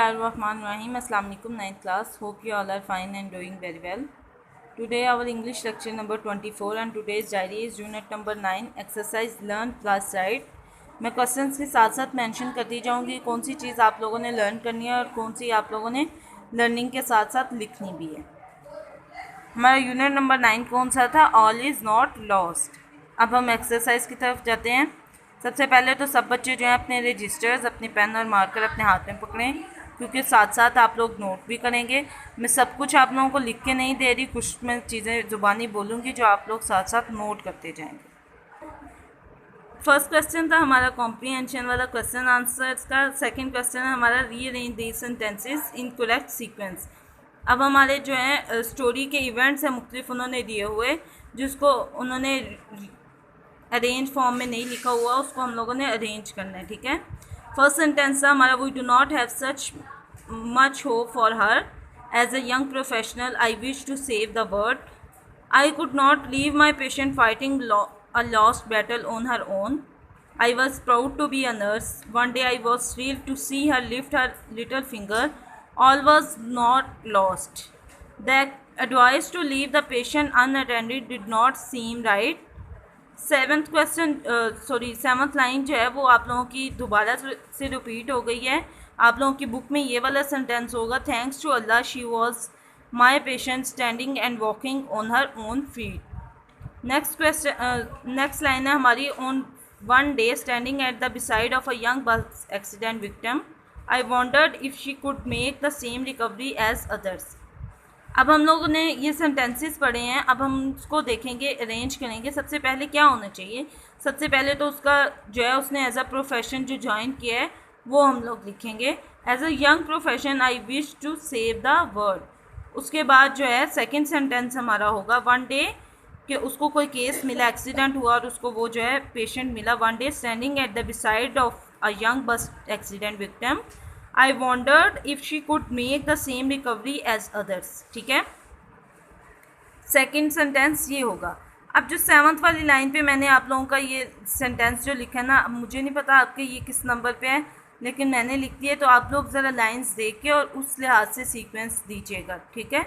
Bismillahirrahmanirrahim. Assalamu alaikum, 9th class. Hope you all are fine and doing very well. Today our English lecture number 24 and today's diary is unit number 9 exercise learn plus write. मैं questions के साथ साथ mention करती जाऊंगी कौन सी चीज़ आप लोगों ने लर्न करनी है और कौन सी आप लोगों ने लर्निंग के साथ साथ लिखनी भी है। हमारा यूनिट नंबर 9 कौन सा था? All is not lost. अब हम एक्सरसाइज की तरफ जाते हैं। सबसे पहले तो सब बच्चे जो हैं अपने रजिस्टर्स, अपने पेन और मार्कर अपने हाथ में पकड़ें, क्योंकि साथ साथ आप लोग नोट भी करेंगे। मैं सब कुछ आप लोगों को लिख के नहीं दे रही, कुछ मैं चीज़ें ज़ुबानी बोलूँगी जो आप लोग साथ साथ नोट करते जाएंगे। फर्स्ट क्वेश्चन था हमारा कॉम्प्रीहेंशन वाला क्वेश्चन आंसर्स का। सेकंड क्वेश्चन है हमारा rearrange these sentences in correct sequence. अब हमारे जो है स्टोरी के इवेंट्स हैं मुख्तलिफ उन्होंने दिए हुए, जिसको उन्होंने अरेंज फॉर्म में नहीं लिखा हुआ, उसको हम लोगों ने अरेंज करना है। ठीक है, फर्स्ट सेंटेंस था हमारा we do not have such much hope for her as a young professional I wish to save the world I could not leave my patient fighting a lost battle on her own. I was proud to be a nurse. One day I was thrilled to see her lift her little finger. All was not lost. The advice to leave the patient unattended did not seem right. Seventh line जो है वो आप लोगों की दोबारा से repeat हो गई है। आप लोगों की बुक में ये वाला सेंटेंस होगा, thanks to Allah she was my patient standing and walking on her own feet. Next line है हमारी, on one day standing at the beside of a young bus accident victim I wondered if she could make the same recovery as others. अब हम लोगों ने ये sentences पढ़े हैं, अब हम उसको देखेंगे, अरेंज करेंगे। सबसे पहले क्या होना चाहिए? सबसे पहले तो उसका जो है उसने एज अ प्रोफेशन जो ज्वाइन किया है वो हम लोग लिखेंगे, as a young profession I wish to save the world. उसके बाद जो है सेकंड सेंटेंस हमारा होगा, वन डे कि उसको कोई केस मिला, एक्सीडेंट हुआ और उसको वो जो है पेशेंट मिला। One day standing at the beside of a young bus accident victim I wondered if she could make the same recovery as others. ठीक है, सेकेंड सेंटेंस ये होगा। अब जो सेवन्थ वाली लाइन पे मैंने आप लोगों का ये सेंटेंस जो लिखा है ना, अब मुझे नहीं पता आपके ये किस नंबर पे है, लेकिन मैंने लिख दिया, तो आप लोग ज़रा लाइंस देख के और उस लिहाज से सीक्वेंस दीजिएगा। ठीक है,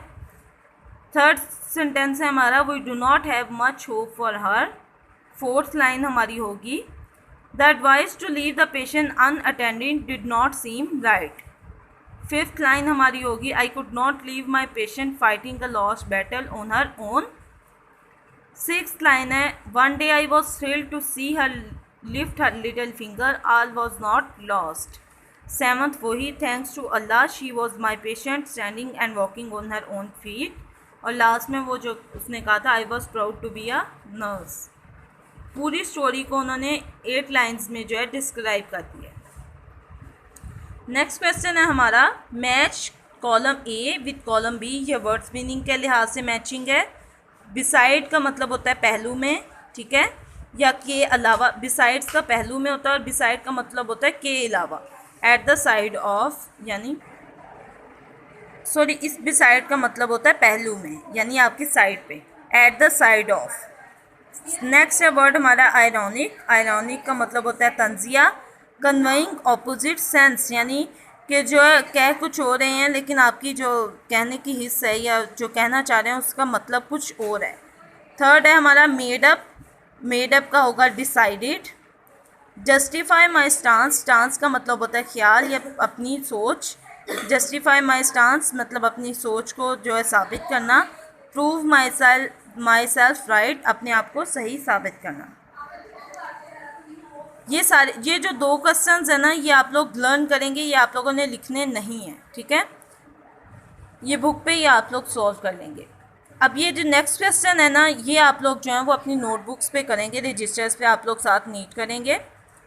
थर्ड सेंटेंस है हमारा we do not have much hope for her. Fourth line हमारी होगी the advice to leave the patient unattended did not seem right. Fifth line हमारी होगी I could not leave my patient fighting a lost battle on her own. Sixth line है one day I was thrilled to see her lift her little finger all was not lost. Seventh वही thanks to Allah she was my patient standing and walking on her own feet. और last में वो जो उसने कहा था I was proud to be a nurse. पूरी story को उन्होंने 8 लाइंस में जो है डिस्क्राइब कर दिया। नेक्स्ट क्वेश्चन है हमारा match column A with column B. यह वर्ड्स मीनिंग के लिहाज से मैचिंग है। बिसाइड का मतलब होता है पहलू में, ठीक है, या के अलावा। बिसाइड्स का पहलू में होता है और बिसाइड का मतलब होता है के अलावा। एट द साइड ऑफ यानी इस बिसाइड का मतलब होता है पहलू में, यानी आपकी साइड पे, at the side of. Next है वर्ड हमारा आयरॉनिक। आयरॉनिक का मतलब होता है तंजिया। कन्वेइंग ऑपोजिट सेंस, यानी कि जो है कह कुछ हो रहे हैं लेकिन आपकी जो कहने की हिस्स है या जो कहना चाह रहे हैं उसका मतलब कुछ और है। थर्ड है हमारा मेड अप। मेड अप का होगा डिसाइडेड। जस्टिफाई माई स्टांस। स्टांस का मतलब होता है ख्याल या अपनी सोच। जस्टिफाई माई स्टांस मतलब अपनी सोच को जो है साबित करना। प्रूव माई सेल्फ राइट, अपने आप को सही साबित करना। ये जो 2 क्वेश्चंस है ना, ये आप लोग लर्न करेंगे, ये आप लोगों ने लिखने नहीं है। ठीक है, ये बुक पे ही आप लोग सॉल्व कर लेंगे। अब ये जो नेक्स्ट क्वेश्चन है ना, ये आप लोग जो हैं वो अपनी नोटबुक्स पे करेंगे, रजिस्टर्स पे आप लोग साथ नीट करेंगे।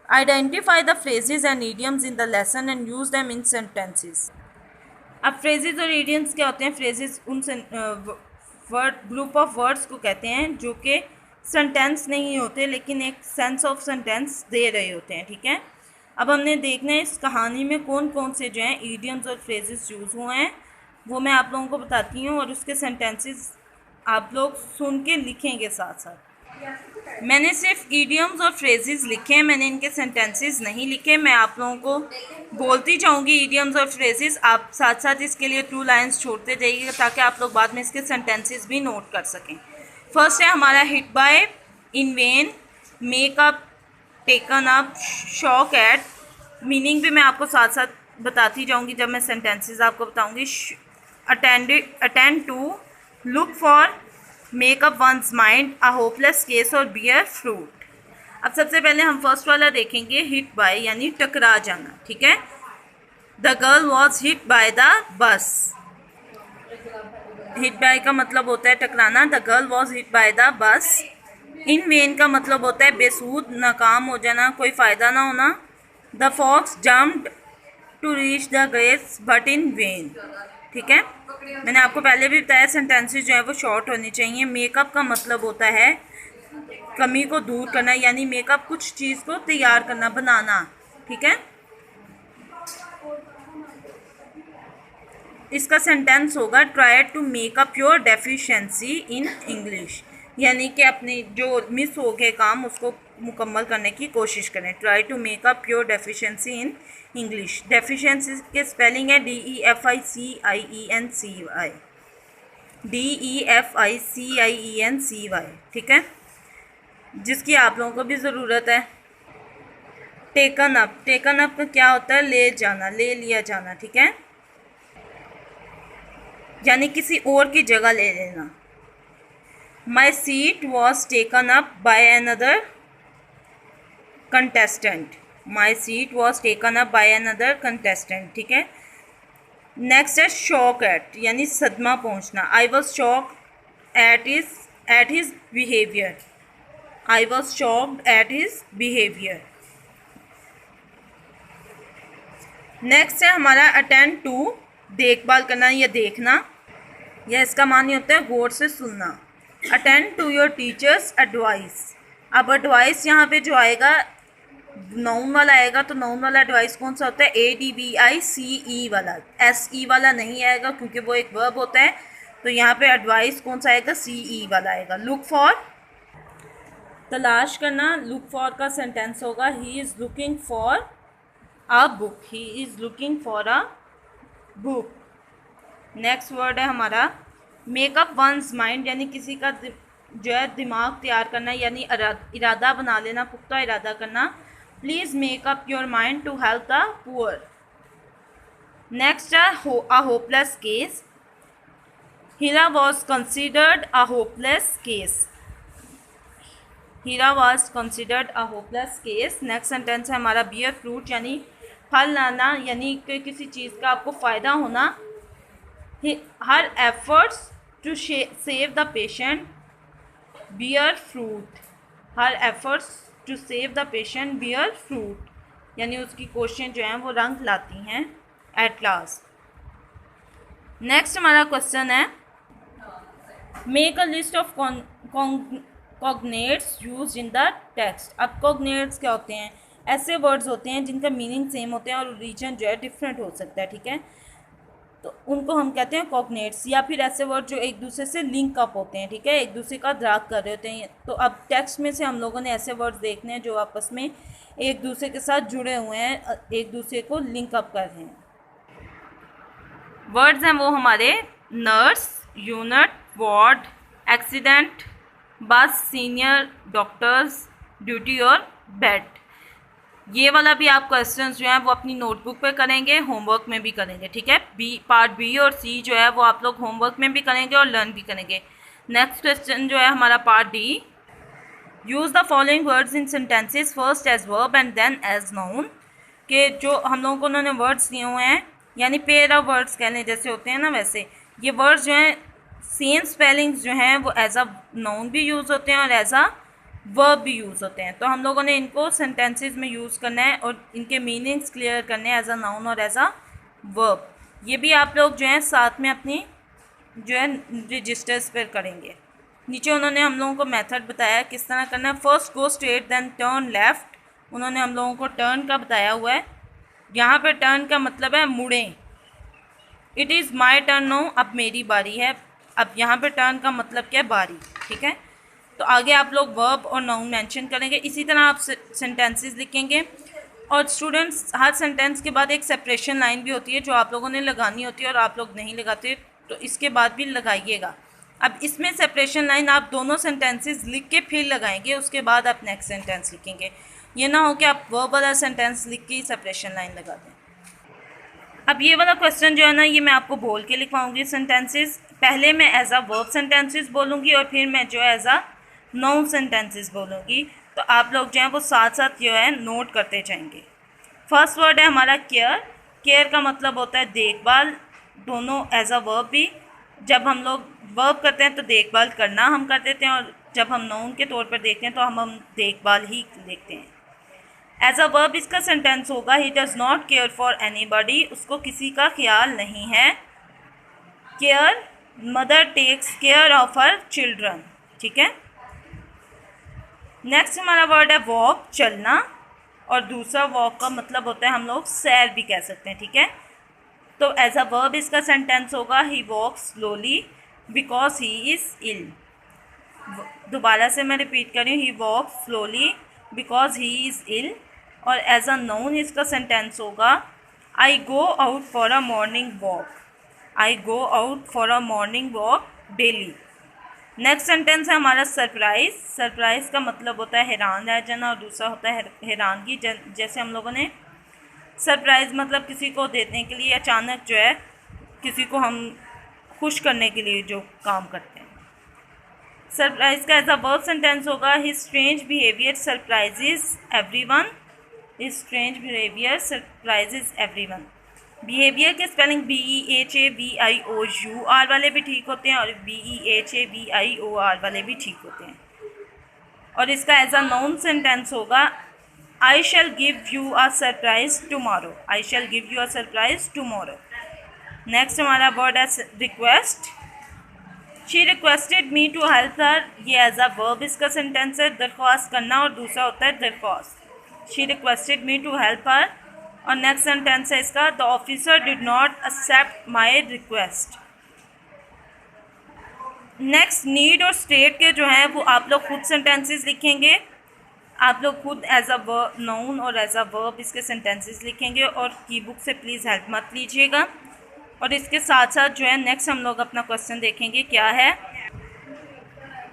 Identify the phrases and idioms in the lesson and use them in sentences. अब फ्रेजेस और इडियम्स क्या होते हैं? फ्रेजेस उन वर्ड ग्रुप ऑफ वर्ड्स को कहते हैं जो कि सेंटेंस नहीं होते लेकिन एक सेंस ऑफ सेंटेंस दे रहे होते हैं। ठीक है, अब हमने देखना है इस कहानी में कौन कौन से जो हैं इडियम्स और फ्रेजेस यूज़ हुए हैं, वो मैं आप लोगों को बताती हूँ और उसके सेंटेंसेस आप लोग सुन के लिखेंगे साथ साथ। मैंने सिर्फ ईडियम्स और फ्रेजेस लिखे हैं, मैंने इनके सेंटेंसेस नहीं लिखे। मैं आप लोगों को बोलती जाऊंगी ईडियम्स और फ्रेजेस, आप साथ साथ इसके लिए 2 लाइन्स छोड़ते जाइएगा ताकि आप लोग बाद में इसके सेंटेंसेस भी नोट कर सकें। फर्स्ट है हमारा hit by, in vain, make up, taken up, shock at. Meaning भी मैं आपको साथ साथ बताती जाऊंगी जब मैं सेंटेंसेस आपको बताऊंगी। Attend to, look for, make up one's mind, a hopeless case और बियर फ्रूट। अब सबसे पहले हम फर्स्ट वाला देखेंगे, हिट बाय यानी टकरा जाना। ठीक है, the girl was hit by the bus. Hit by का मतलब होता है टकराना। The girl was hit by the bus. In when का मतलब होता है बेसूद, नाकाम हो जाना, कोई फ़ायदा ना होना। The fox jumped to reach the grapes but in vain. ठीक है, मैंने आपको पहले भी बताया सेंटेंसेस जो है वो शॉर्ट होनी चाहिए। मेकअप का मतलब होता है कमी को दूर करना, यानी मेकअप कुछ चीज़ को तैयार करना, बनाना। ठीक है, इसका सेंटेंस होगा try to make up your deficiency in English, यानी कि अपने जो मिस हो गए काम उसको मुकम्मल करने की कोशिश करें। Try to make up your deficiency in English. Deficiency के स्पेलिंग है DEFICIENCY, DEFICIENCY। ठीक है, जिसकी आप लोगों को भी ज़रूरत है। टेकन अप, टेकन अप का क्या होता है? ले जाना, ले लिया जाना। ठीक है, यानी किसी और की जगह ले लेना। My seat was taken up by another contestant. My seat was taken up by another contestant. ठीक है, नेक्स्ट है शॉक एट, यानी सदमा पहुंचना। I was shock at his behaviour. I was shocked at his behaviour. Next है हमारा attend to, देखभाल करना या देखना, या इसका मानी होता है गौर से सुनना। Attend to your teachers advice. अब एडवाइस यहाँ पे जो आएगा नाउन वाला आएगा, तो नाउन वाला एडवाइस कौन सा होता है? ADVICE वाला, SE वाला नहीं आएगा क्योंकि वो एक वर्ब होता है। तो यहाँ पे एडवाइस कौन सा आएगा? CE वाला आएगा। लुक फॉर, तलाश करना। लुक फॉर का सेंटेंस होगा he is looking for a book. He is looking for a book. Next word है हमारा मेकअप वंस माइंड, यानी किसी का जो है दिमाग तैयार करना, यानी इरादा बना लेना, पुख्ता इरादा करना। Please make up your mind to help the poor. Next है a hopeless case. Hira was considered a hopeless case. Hira was considered a hopeless case. Next sentence है हमारा बियर फ्रूट, यानी फल लाना, यानी कि किसी चीज़ का आपको फ़ायदा होना। Her efforts to save the patient bear fruit. Her efforts to save the patient bear fruit, यानी उसकी कोशिशें जो हैं वो रंग लाती हैं एट लास्ट। नेक्स्ट हमारा क्वेश्चन है make a list of cognates use in the text. अब कॉग्नेट्स क्या होते हैं? ऐसे वर्ड्स होते हैं जिनका मीनिंग सेम होते हैं और रीजन जो है डिफरेंट हो सकता है। ठीक है, तो उनको हम कहते हैं कॉग्नेट्स, या फिर ऐसे वर्ड जो एक दूसरे से लिंक अप होते हैं। ठीक है, एक दूसरे का द्राग कर रहे होते हैं। तो अब टेक्स्ट में से हम लोगों ने ऐसे वर्ड्स देखने हैं जो आपस में एक दूसरे के साथ जुड़े हुए हैं, एक दूसरे को लिंक अप कर रहे हैं। वर्ड्स हैं वो हमारे नर्स, यूनिट, वार्ड, एक्सीडेंट, बस, सीनियर, डॉक्टर्स, ड्यूटी और बेड। ये वाला भी आप क्वेश्चंस जो हैं वो अपनी नोटबुक पे करेंगे, होमवर्क में भी करेंगे। ठीक है, पार्ट बी और सी जो है वो आप लोग होमवर्क में भी करेंगे और लर्न भी करेंगे। नेक्स्ट क्वेश्चन जो है हमारा part D, use the following words in sentences first as verb and then as noun. के जो हम लोगों को उन्होंने वर्ड्स दिए हुए हैं, यानी पेयर ऑफ वर्ड्स कह लें जैसे होते हैं ना, वैसे ये वर्ड्स जो हैं सेम स्पेलिंग्स जो हैं वो एज अ नाउन भी यूज़ होते हैं और एज अ वर्ब भी यूज़ होते हैं। तो हम लोगों ने इनको सेंटेंसेस में यूज़ करना है और इनके मीनिंग्स क्लियर करने हैं एज अ नाउन और एज अ वर्ब। ये भी आप लोग जो हैं साथ में अपनी जो है रजिस्टर्स पर करेंगे। नीचे उन्होंने हम लोगों को मेथड बताया किस तरह करना है। First go straight then turn left. उन्होंने हम लोगों को टर्न का बताया हुआ है। यहाँ पे टर्न का मतलब है मुड़ें। It is my turn no, अब मेरी बारी है। अब यहाँ पे टर्न का मतलब क्या है? बारी। ठीक है, तो आगे आप लोग वर्ब और नाउन मेंशन करेंगे। इसी तरह आप सेंटेंसेस लिखेंगे और स्टूडेंट्स हर सेंटेंस के बाद एक सेपरेशन लाइन भी होती है जो आप लोगों ने लगानी होती है और आप लोग नहीं लगाते तो इसके बाद भी लगाइएगा। अब इसमें सेपरेशन लाइन आप दोनों सेंटेंसेस लिख के फिर लगाएंगे, उसके बाद आप नेक्स्ट सेंटेंस लिखेंगे। ये ना हो कि आप वर्ब वाला सेंटेंस लिख के ही सेपरेशन लाइन लगा दें। अब ये वाला क्वेश्चन जो है ना, ये मैं आपको बोल के लिखवाऊंगी सेंटेंसेस। पहले मैं एज अ वर्ब सेंटेंसेस बोलूँगी और फिर मैं जो एज अ नाउन सेंटेंसेस बोलूँगी। तो आप लोग जो है वो साथ साथ जो है नोट करते जाएंगे। फर्स्ट वर्ड है हमारा केयर। केयर का मतलब होता है देखभाल, दोनों एज अ वर्ब भी। जब हम लोग वर्ब करते हैं तो देखभाल करना हम कर देते हैं, और जब हम नाउन के तौर पर देखते हैं तो हम देखभाल ही देखते हैं। एज अ वर्ब इसका सेंटेंस होगा he does not care for anybody, उसको किसी का ख्याल नहीं है। Care, mother takes care of her children, ठीक है। नेक्स्ट हमारा वर्ड है वॉक, चलना, और दूसरा वॉक का मतलब होता है हम लोग सैर भी कह सकते हैं, ठीक है। तो एज अ वर्ब इसका सेंटेंस होगा he walk slowly because he is ill. दोबारा से मैं रिपीट कर रही हूँ, he walk slowly because he is ill. और एज अ नाउन इसका सेंटेंस होगा I go out for a morning walk. I go out for a morning walk daily. Next sentence है हमारा सरप्राइज। सरप्राइज का मतलब होता है हैरान रह जाना, और दूसरा होता है हैरानगी। जैसे हम लोगों ने सरप्राइज मतलब किसी को देने के लिए अचानक जो है किसी को हम खुश करने के लिए जो काम करते हैं। सरप्राइज का एज अ वर्ब सेंटेंस होगा his strange behaviour surprises everyone. His strange behaviour surprises everyone. Behaviour के स्पेलिंग BEHAVIOUR वाले भी ठीक होते हैं और BEHAVIOR वाले भी ठीक होते हैं। और इसका एज अ नाउन सेंटेंस होगा I shall give you a surprise tomorrow. I shall give you a surprise tomorrow. Next हमारा वर्ड है request. She requested me to help her. ये एज अ वर्ब इसका सेंटेंस है, दरख्वास्त करना, और दूसरा होता है दरख्वास्त। She requested me to help her. और नेक्स्ट सेंटेंस है इसका the officer did not accept my request. Next need और स्टेट के जो हैं वो आप लोग खुद सेंटेंसेस लिखेंगे। आप लोग खुद एज अ नाउन और एज अ वर्ब इसके सेंटेंसेस लिखेंगे, और की बुक से प्लीज़ हेल्प मत लीजिएगा। और इसके साथ साथ जो है नेक्स्ट हम लोग अपना क्वेश्चन देखेंगे क्या है।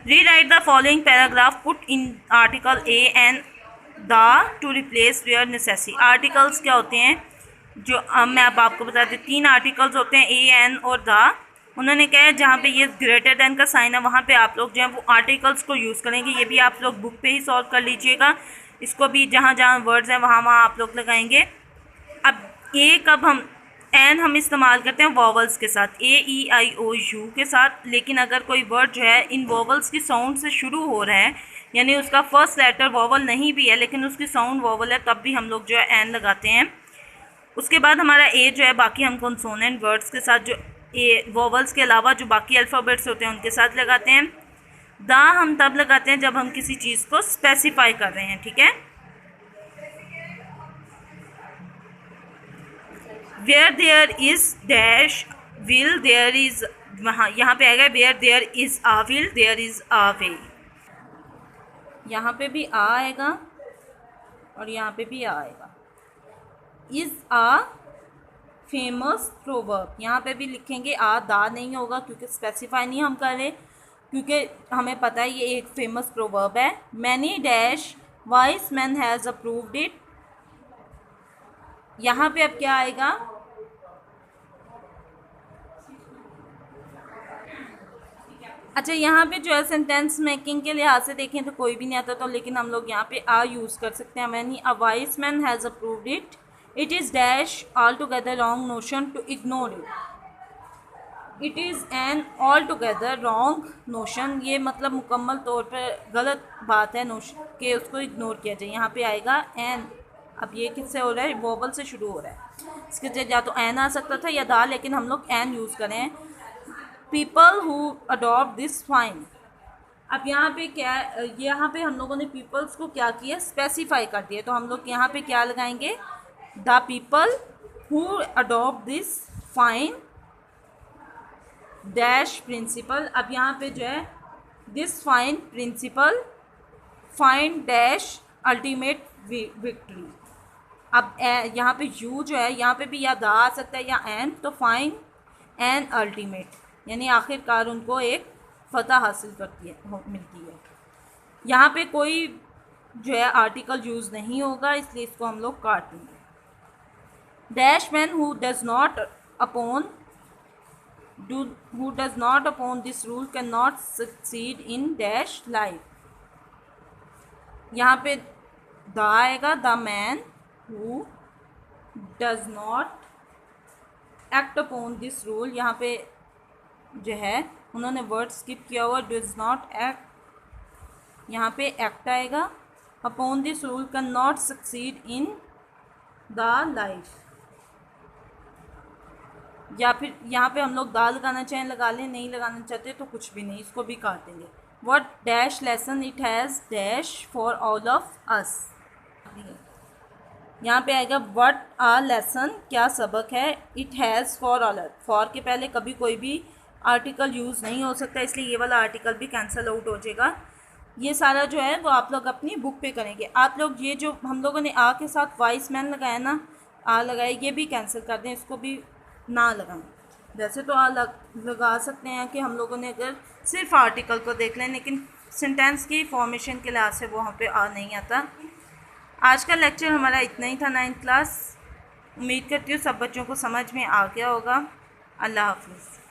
Rewrite the following paragraph, put in article a and the to replace where necessary. Articles क्या होते हैं जो मैं अब आपको बता दें, 3 आर्टिकल्स होते हैं, ए एन और द। उन्होंने कहा है जहाँ पे ये ग्रेटर देन का साइन है वहाँ पे आप लोग जो है वो आर्टिकल्स को यूज़ करेंगे। ये भी आप लोग बुक पे ही सॉल्व कर लीजिएगा। इसको भी जहाँ जहाँ वर्ड्स हैं वहाँ वहाँ आप लोग लगाएंगे। अब ए कब हम इस्तेमाल करते हैं वॉवल्स के साथ, AEIOU के साथ। लेकिन अगर कोई वर्ड जो है इन वॉवल्स की साउंड से शुरू हो रहा है, यानी उसका फर्स्ट लेटर वॉवल नहीं भी है लेकिन उसकी साउंड वॉवल है, तब भी हम लोग जो है एन लगाते हैं। उसके बाद हमारा ए जो है बाकी हम कॉन्सोनेंट वर्ड्स के साथ, जो ए वॉवल्स के अलावा जो बाकी अल्फ़ाबेट्स होते हैं उनके साथ लगाते हैं। द हम तब लगाते हैं जब हम किसी चीज़ को स्पेसिफाई कर रहे हैं, ठीक है। Where there is dash will, there is, यहाँ पे आएगा where there is a will, there is a way. यहाँ पे भी आ आएगा और यहाँ पे भी आ आएगा। इज़ आ फेमस प्रोवर्ब, यहाँ पे भी लिखेंगे आ, दा नहीं होगा क्योंकि स्पेसिफाई नहीं हम कर रहे, क्योंकि हमें पता है ये एक फेमस प्रोवर्ब है। Many dash vice man has approved it. यहाँ पे अब क्या आएगा, अच्छा यहाँ पे जो है सेंटेंस मेकिंग के लिहाज से देखें तो कोई भी नहीं आता, तो लेकिन हम लोग यहाँ पे आ यूज़ कर सकते हैं। Many a wise man has approved it. It is dash altogether wrong notion to ignore it. It is an altogether wrong notion, ये मतलब मुकम्मल तौर पर गलत बात है नोशन के उसको इग्नोर किया जाए। यहाँ पे आएगा एन। अब ये किससे हो रहा है, वोवल से शुरू हो रहा है। इसके जगह या तो एन आ सकता था या दा, लेकिन हम लोग एन यूज़ करें। People who adopt this fine. अब यहाँ पे क्या, यहाँ पे हम लोगों ने पीपल्स को क्या किया, स्पेसिफाई कर दिया, तो हम लोग यहाँ पे क्या लगाएंगे, the people who adopt this fine dash principle. अब यहाँ पे जो है this fine principle find dash ultimate victory. अब यहाँ पे यू जो है, यहाँ पे भी या द आ सकता है या एंड, तो फाइंड एन अल्टीमेट, यानी आखिरकार उनको एक फतह हासिल करती है मिलती है। यहाँ पे कोई जो है आर्टिकल यूज़ नहीं होगा, इसलिए इसको हम लोग काट देंगे। Dash man who does not upon this rule can not succeed in dash life. यहाँ पे द आएगा, the man who does not act upon this rule. यहाँ पे जो है उन्होंने वर्ड स्किप किया हुआ, डज नॉट एक्ट, यहाँ पे एक्ट आएगा। Upon this rule can not succeed in the life, या फिर यहाँ पे हम लोग द लगाना चाहें लगा लें, नहीं लगाना चाहते तो कुछ भी नहीं, इसको भी काट देंगे। What dash lesson it has dash for all of us. यहाँ पे आएगा व्हाट आ लेसन, क्या सबक है, it has for all. For के पहले कभी कोई भी आर्टिकल यूज़ नहीं हो सकता, इसलिए ये वाला आर्टिकल भी कैंसिल आउट हो जाएगा। ये सारा जो है वो आप लोग अपनी बुक पे करेंगे। आप लोग ये जो हम लोगों ने आ के साथ वाइस मैन लगाया ना, आ लगाए, ये भी कैंसिल कर दें, इसको भी ना लगाएं। वैसे तो आ लगा सकते हैं कि हम लोगों ने अगर सिर्फ आर्टिकल को देख लें, लेकिन सेंटेंस की फॉर्मेशन के लिहाज से वहाँ पे आ नहीं आता। आज का लेक्चर हमारा इतना ही था, 9th क्लास। उम्मीद करती हूँ सब बच्चों को समझ में आ गया होगा। अल्लाह हाफिज़।